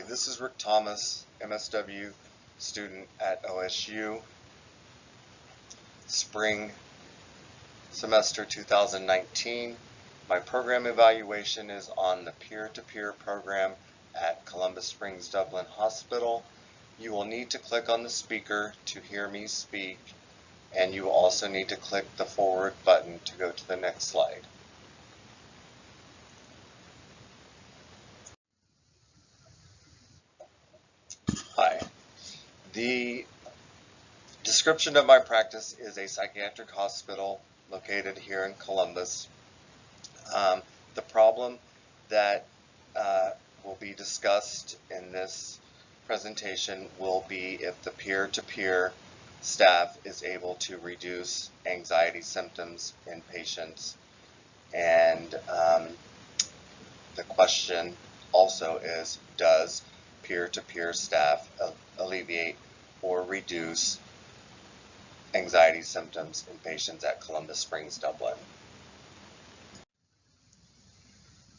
this is Rick Thomas, MSW student at OSU, spring semester 2019. My program evaluation is on the peer-to-peer program at Columbus Springs Dublin Hospital. You will need to click on the speaker to hear me speak, and you will also need to click the forward button to go to the next slide. Hi. The description of my practice is a psychiatric hospital located here in Columbus. The problem that will be discussed in this presentation will be if the peer-to-peer staff is able to reduce anxiety symptoms in patients. And the question also is, does peer-to-peer staff alleviate or reduce anxiety symptoms in patients at Columbus Springs, Dublin?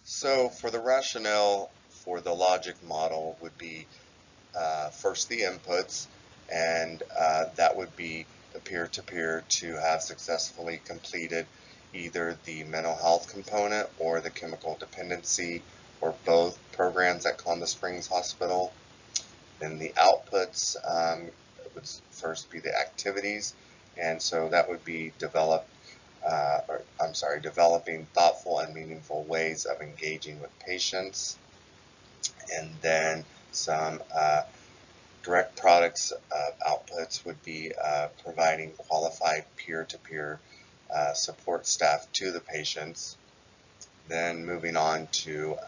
So for the rationale for the logic model would be first the inputs, and that would be the peer-to-peer to have successfully completed either the mental health component or the chemical dependency or both programs at Columbus Springs Hospital. Then the outputs would first be the activities, and so that would be developing thoughtful and meaningful ways of engaging with patients. And then some direct products outputs would be providing qualified peer-to-peer support staff to the patients. Then moving on to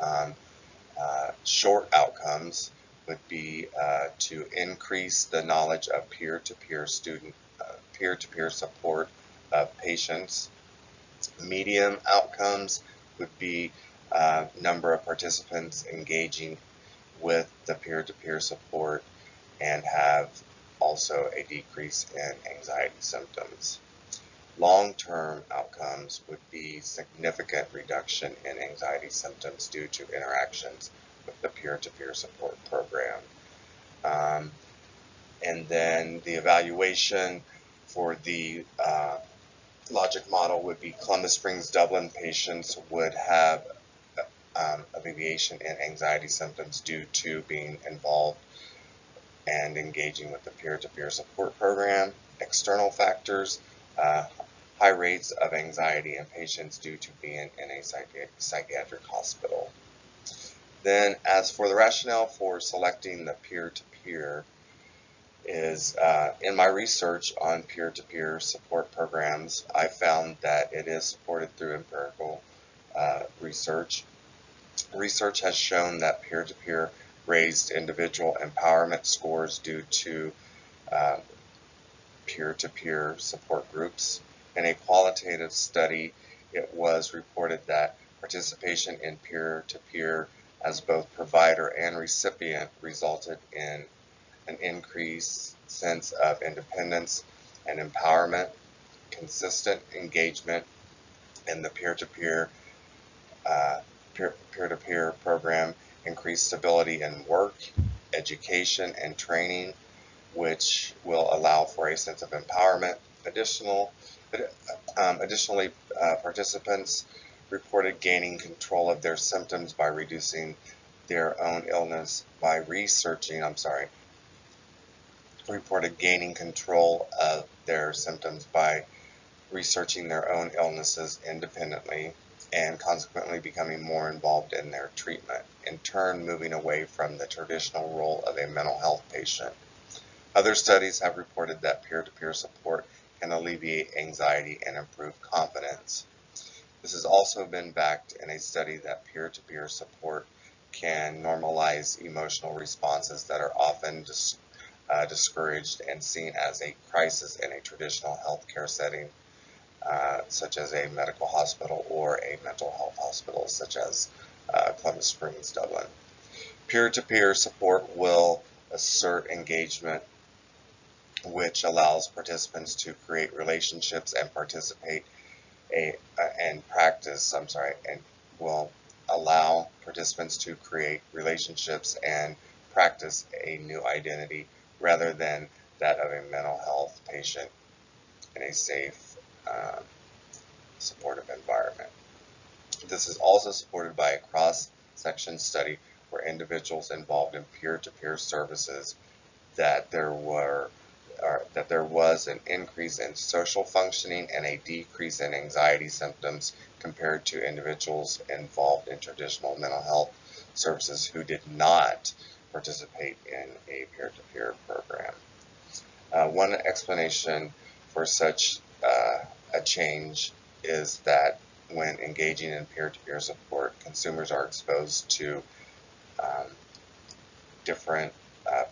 short outcomes would be to increase the knowledge of peer-to-peer support of patients. Medium outcomes would be number of participants engaging with the peer-to-peer support and have also a decrease in anxiety symptoms. Long-term outcomes would be significant reduction in anxiety symptoms due to interactions with the peer-to-peer support program. And then the evaluation for the logic model would be Columbus Springs Dublin patients would have alleviation in anxiety symptoms due to being involved and engaging with the peer-to-peer support program. External factors, high rates of anxiety in patients due to being in a psychiatric hospital. Then as for the rationale for selecting the peer-to-peer is in my research on peer-to-peer support programs, I found that it is supported through empirical research. Research has shown that peer-to-peer raised individual empowerment scores due to peer-to-peer support groups. In a qualitative study, it was reported that participation in peer-to-peer as both provider and recipient resulted in an increased sense of independence and empowerment, consistent engagement in the peer-to-peer program, increased stability in work, education, and training, which will allow for a sense of empowerment. Additionally, participants reported gaining control of their symptoms by reducing their own illness by reported gaining control of their symptoms by researching their own illnesses independently and consequently becoming more involved in their treatment, in turn moving away from the traditional role of a mental health patient. Other studies have reported that peer-to-peer support can alleviate anxiety and improve confidence. This has also been backed in a study that peer-to-peer support can normalize emotional responses that are often discouraged and seen as a crisis in a traditional healthcare setting, such as a medical hospital or a mental health hospital, such as Columbus Springs, Dublin. Peer-to-peer support will assert engagement, which allows participants to create relationships and will allow participants to create relationships and practice a new identity rather than that of a mental health patient in a safe, supportive environment. This is also supported by a cross-section study where individuals involved in peer-to-peer services that there was an increase in social functioning and a decrease in anxiety symptoms compared to individuals involved in traditional mental health services who did not participate in a peer-to-peer program. One explanation for such a change is that when engaging in peer-to-peer support, consumers are exposed to different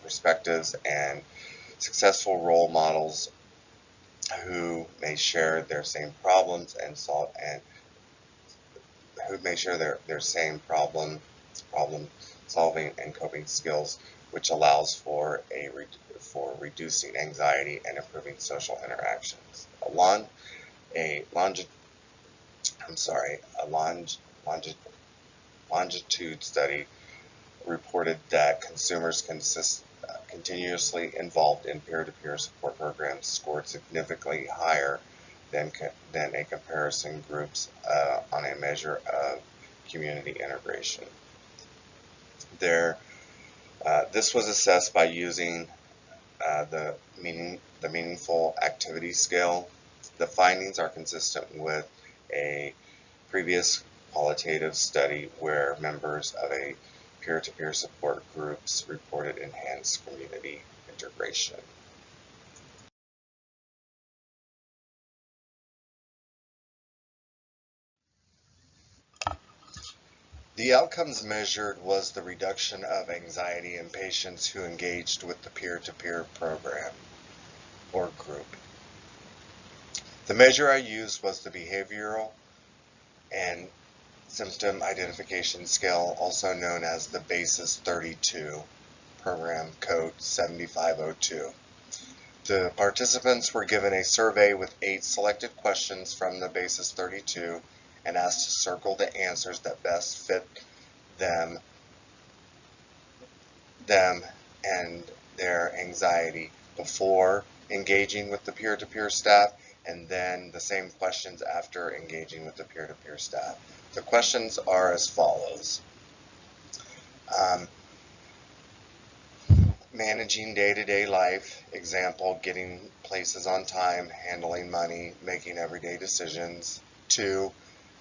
perspectives and successful role models who may share their same problems and their same problem solving and coping skills, which allows for reducing anxiety and improving social interactions. A longitude study reported that consumers continuously involved in peer-to-peer support programs scored significantly higher than a comparison groups on a measure of community integration. This was assessed by using the meaningful activity scale. The findings are consistent with a previous qualitative study where members of a peer-to-peer support groups reported enhanced community integration. The outcomes measured was the reduction of anxiety in patients who engaged with the peer-to-peer program or group. The measure I used was the Behavioral and Symptom Identification Scale, also known as the BASIS 32, program code 7502. The participants were given a survey with 8 selected questions from the BASIS 32 and asked to circle the answers that best fit them and their anxiety before engaging with the peer-to-peer staff, and then the same questions after engaging with the peer-to-peer staff. The questions are as follows. Managing day-to-day life, example, getting places on time, handling money, making everyday decisions. 2,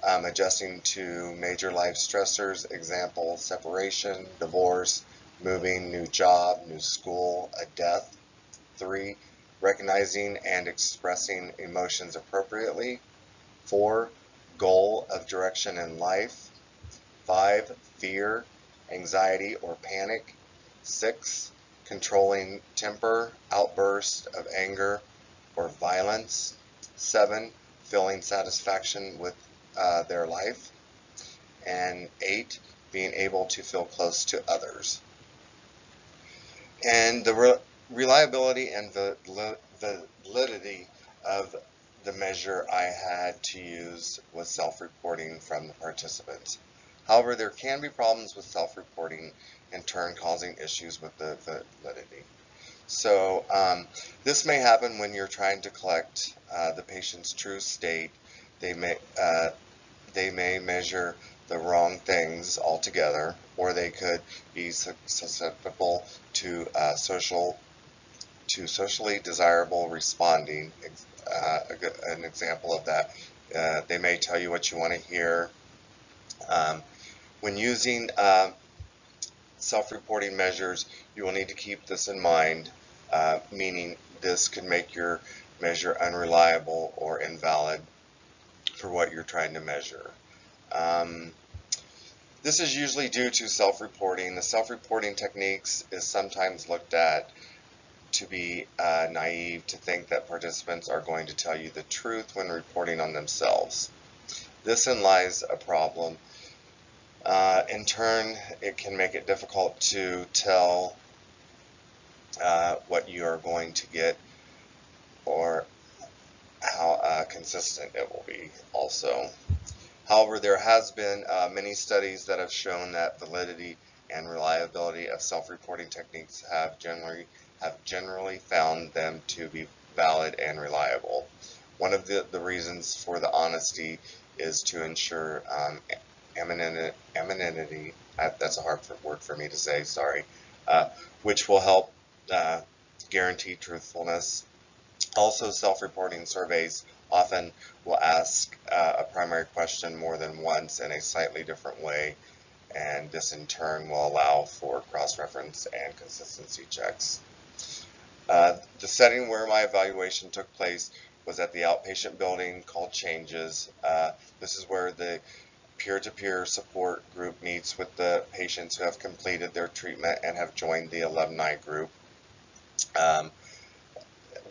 adjusting to major life stressors, example, separation, divorce, moving, new job, new school, a death. 3, recognizing and expressing emotions appropriately. 4, goal of direction in life. 5, fear, anxiety, or panic. 6, controlling temper, outburst of anger or violence. 7, feeling satisfaction with their life. And 8, being able to feel close to others. And the reliability and the validity of the measure I had to use was self-reporting from the participants. However, there can be problems with self-reporting, in turn causing issues with the validity. So this may happen when you're trying to collect the patient's true state. They may measure the wrong things altogether, or they could be susceptible to socially desirable responding. An example of that, they may tell you what you want to hear. When using self-reporting measures, you will need to keep this in mind, meaning this could make your measure unreliable or invalid for what you're trying to measure. This is usually due to self-reporting. The self-reporting techniques is sometimes looked at to be naive to think that participants are going to tell you the truth when reporting on themselves. This lies a problem. In turn, it can make it difficult to tell what you are going to get or how consistent it will be also. However, there has been many studies that have shown that validity and reliability of self-reporting techniques have generally found them to be valid and reliable. One of the reasons for the honesty is to ensure anonymity, that's a hard word for me to say, sorry, which will help guarantee truthfulness. Also, self-reporting surveys often will ask a primary question more than once in a slightly different way, and this in turn will allow for cross-reference and consistency checks. The setting where my evaluation took place was at the outpatient building called Changes. This is where the peer-to-peer support group meets with the patients who have completed their treatment and have joined the alumni group,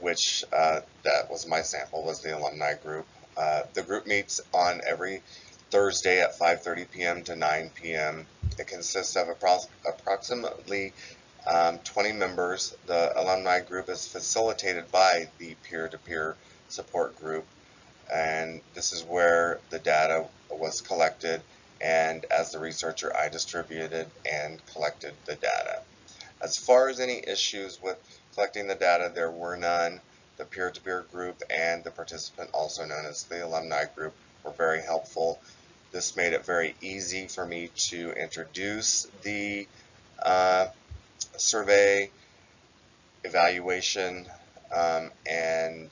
which that was my sample, was the alumni group. The group meets on every Thursday at 5:30 p.m. to 9 p.m. It consists of approximately 20 members. The alumni group is facilitated by the peer-to-peer support group, and this is where the data was collected, and as the researcher I distributed and collected the data. As far as any issues with collecting the data, there were none. The peer-to-peer group and the participant, also known as the alumni group, were very helpful. This made it very easy for me to introduce the survey, evaluation, and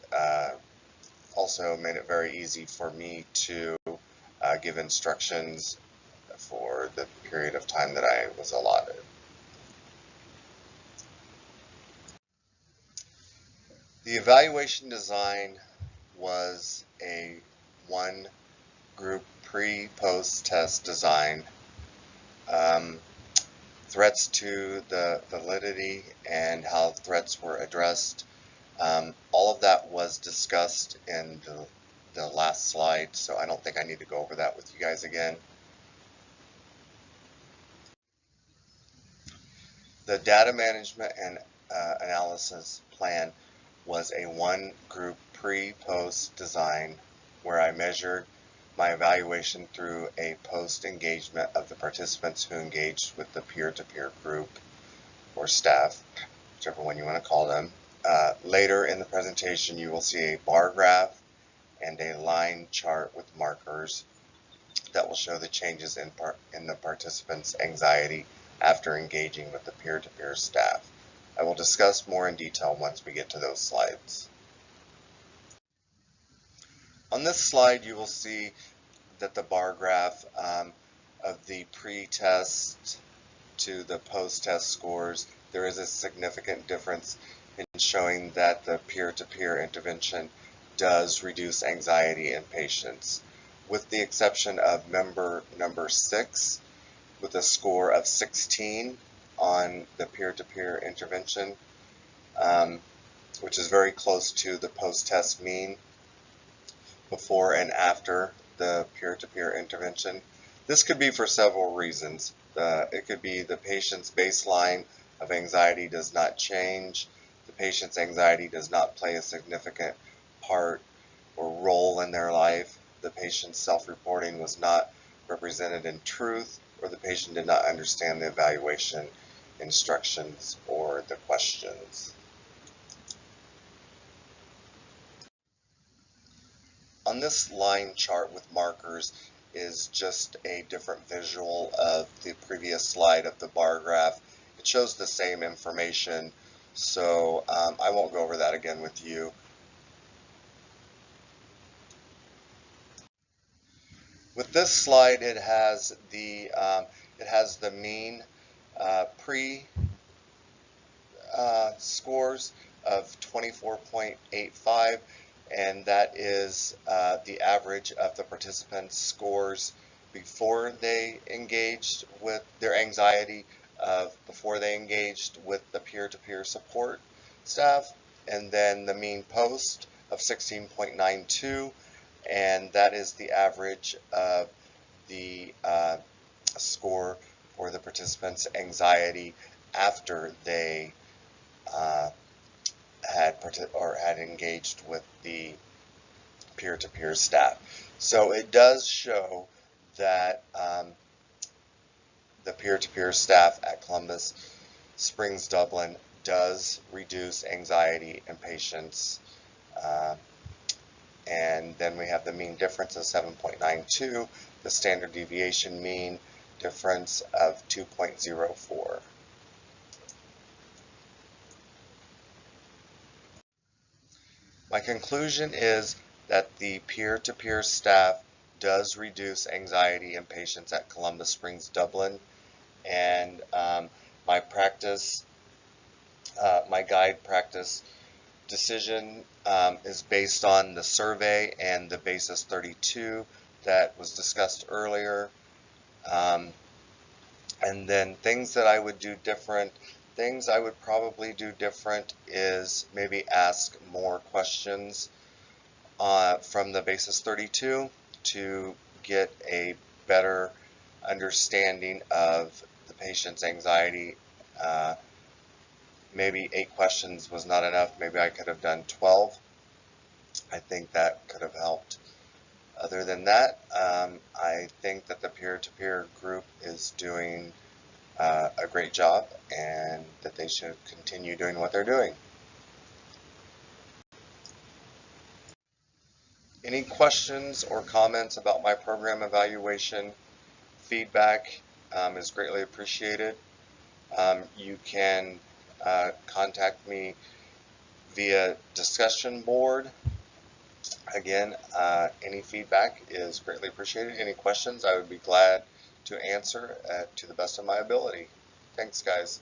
also made it very easy for me to give instructions for the period of time that I was allotted. The evaluation design was a one group pre-post test design. Threats to the validity and how threats were addressed, all of that was discussed in the last slide, so I don't think I need to go over that with you guys again. The data management and analysis plan was a one group pre-post design where I measured my evaluation through a post engagement of the participants who engaged with the peer-to-peer group or staff, whichever one you want to call them. Later in the presentation you will see a bar graph and a line chart with markers that will show the changes in the participants' anxiety after engaging with the peer-to-peer staff. I will discuss more in detail once we get to those slides. On this slide you will see that the bar graph of the pre-test to the post-test scores, there is a significant difference in showing that the peer-to-peer intervention does reduce anxiety in patients, with the exception of member number 6 with a score of 16 on the peer-to-peer intervention, which is very close to the post-test mean before and after the peer-to-peer intervention. This could be for several reasons. It could be the patient's baseline of anxiety does not change, the patient's anxiety does not play a significant part or role in their life, the patient's self-reporting was not represented in truth, or the patient did not understand the evaluation instructions or the questions. On this line chart with markers is just a different visual of the previous slide of the bar graph. It shows the same information, so I won't go over that again with you. With this slide, it has the mean pre scores of 24.85, and that is the average of the participants' scores before they engaged with their anxiety before they engaged with the peer-to-peer support staff, and then the mean post of 16.92, and that is the average of the score for the participants' anxiety after they had engaged with the peer-to-peer staff. So it does show that the peer-to-peer staff at Columbus Springs Dublin does reduce anxiety in patients. And then we have the mean difference of 7.92, the standard deviation mean difference of 2.04. My conclusion is that the peer-to-peer staff does reduce anxiety in patients at Columbus Springs Dublin, and my guide practice decision is based on the survey and the basis 32 that was discussed earlier. And then things that I would do different, things I would probably do different is maybe ask more questions from the basis 32 to get a better understanding of the patient's anxiety. Maybe 8 questions was not enough. Maybe I could have done 12. I think that could have helped. Other than that, I think that the peer-to-peer group is doing a great job, and that they should continue doing what they're doing. Any questions or comments about my program evaluation? Feedback is greatly appreciated. You can contact me via discussion board. Again, any feedback is greatly appreciated. Any questions, I would be glad to answer to the best of my ability. Thanks, guys.